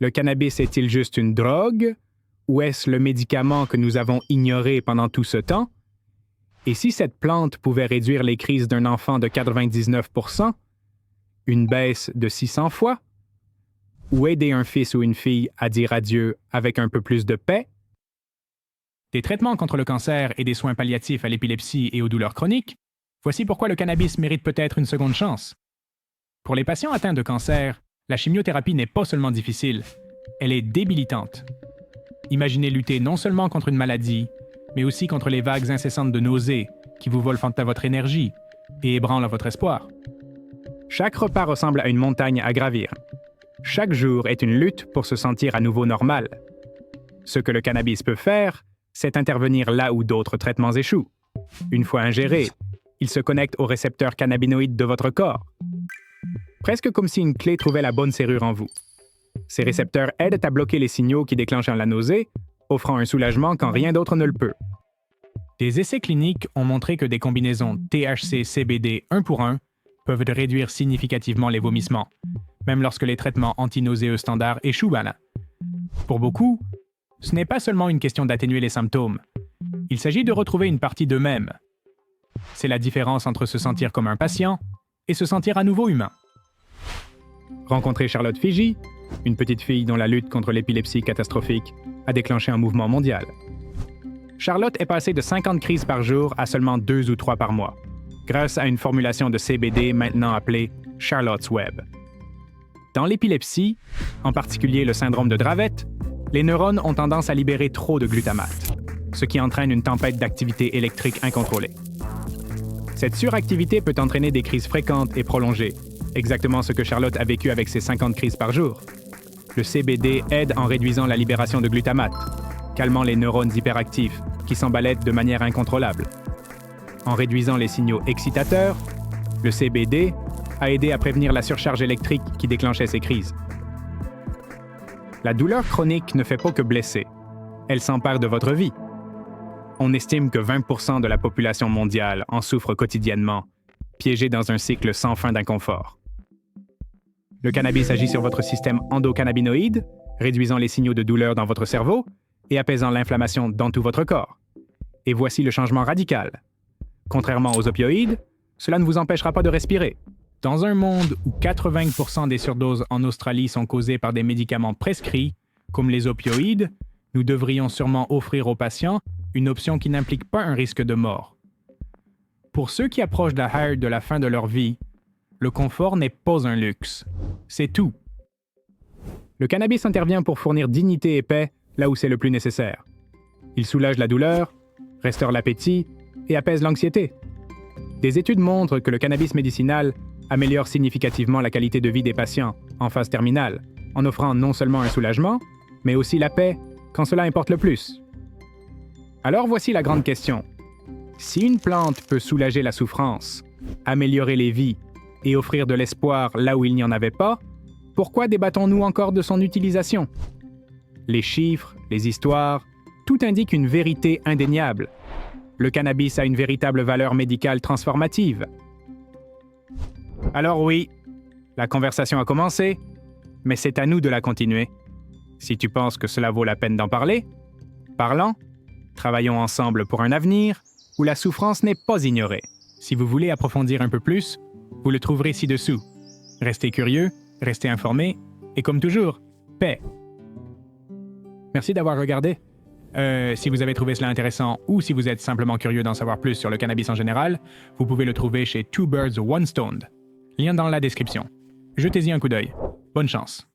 Le cannabis est-il juste une drogue ou est-ce le médicament que nous avons ignoré pendant tout ce temps? Et si cette plante pouvait réduire les crises d'un enfant de 99%, une baisse de 600 fois? Ou aider un fils ou une fille à dire adieu avec un peu plus de paix? Des traitements contre le cancer et des soins palliatifs à l'épilepsie et aux douleurs chroniques, voici pourquoi le cannabis mérite peut-être une seconde chance. Pour les patients atteints de cancer, la chimiothérapie n'est pas seulement difficile, elle est débilitante. Imaginez lutter non seulement contre une maladie, mais aussi contre les vagues incessantes de nausées qui vous volent à votre énergie et ébranlent votre espoir. Chaque repas ressemble à une montagne à gravir. Chaque jour est une lutte pour se sentir à nouveau normal. Ce que le cannabis peut faire, c'est intervenir là où d'autres traitements échouent. Une fois ingéré, il se connecte aux récepteurs cannabinoïdes de votre corps. Presque comme si une clé trouvait la bonne serrure en vous. Ces récepteurs aident à bloquer les signaux qui déclenchent la nausée, offrant un soulagement quand rien d'autre ne le peut. Des essais cliniques ont montré que des combinaisons THC-CBD 1 pour 1 peuvent réduire significativement les vomissements, même lorsque les traitements antinauséeux standards échouent. Pour beaucoup, ce n'est pas seulement une question d'atténuer les symptômes. Il s'agit de retrouver une partie d'eux-mêmes. C'est la différence entre se sentir comme un patient et se sentir à nouveau humain. Rencontrer Charlotte Figi, une petite fille dont la lutte contre l'épilepsie catastrophique a déclenché un mouvement mondial. Charlotte est passée de 50 crises par jour à seulement 2 ou 3 par mois, grâce à une formulation de CBD maintenant appelée Charlotte's Web. Dans l'épilepsie, en particulier le syndrome de Dravet, les neurones ont tendance à libérer trop de glutamate, ce qui entraîne une tempête d'activité électrique incontrôlée. Cette suractivité peut entraîner des crises fréquentes et prolongées, exactement ce que Charlotte a vécu avec ses 50 crises par jour. Le CBD aide en réduisant la libération de glutamate, calmant les neurones hyperactifs qui s'embalettent de manière incontrôlable. En réduisant les signaux excitateurs, le CBD a aidé à prévenir la surcharge électrique qui déclenchait ces crises. La douleur chronique ne fait pas que blesser. Elle s'empare de votre vie. On estime que 20% de la population mondiale en souffre quotidiennement, piégée dans un cycle sans fin d'inconfort. Le cannabis agit sur votre système endocannabinoïde, réduisant les signaux de douleur dans votre cerveau et apaisant l'inflammation dans tout votre corps. Et voici le changement radical. Contrairement aux opioïdes, cela ne vous empêchera pas de respirer. Dans un monde où 80% des surdoses en Australie sont causées par des médicaments prescrits, comme les opioïdes, nous devrions sûrement offrir aux patients une option qui n'implique pas un risque de mort. Pour ceux qui approchent de la fin de leur vie, le confort n'est pas un luxe. C'est tout. Le cannabis intervient pour fournir dignité et paix là où c'est le plus nécessaire. Il soulage la douleur, restaure l'appétit et apaise l'anxiété. Des études montrent que le cannabis médicinal améliore significativement la qualité de vie des patients en phase terminale, en offrant non seulement un soulagement, mais aussi la paix quand cela importe le plus. Alors voici la grande question. Si une plante peut soulager la souffrance, améliorer les vies et offrir de l'espoir là où il n'y en avait pas, pourquoi débattons-nous encore de son utilisation? Les chiffres, les histoires, tout indique une vérité indéniable. Le cannabis a une véritable valeur médicale transformative. Alors oui, la conversation a commencé, mais c'est à nous de la continuer. Si tu penses que cela vaut la peine d'en parler, parlons, travaillons ensemble pour un avenir où la souffrance n'est pas ignorée. Si vous voulez approfondir un peu plus, vous le trouverez ci-dessous. Restez curieux, restez informés, et comme toujours, paix. Merci d'avoir regardé. Si vous avez trouvé cela intéressant ou si vous êtes simplement curieux d'en savoir plus sur le cannabis en général, vous pouvez le trouver chez Two Birds One Stone. Lien dans la description. Jetez-y un coup d'œil. Bonne chance.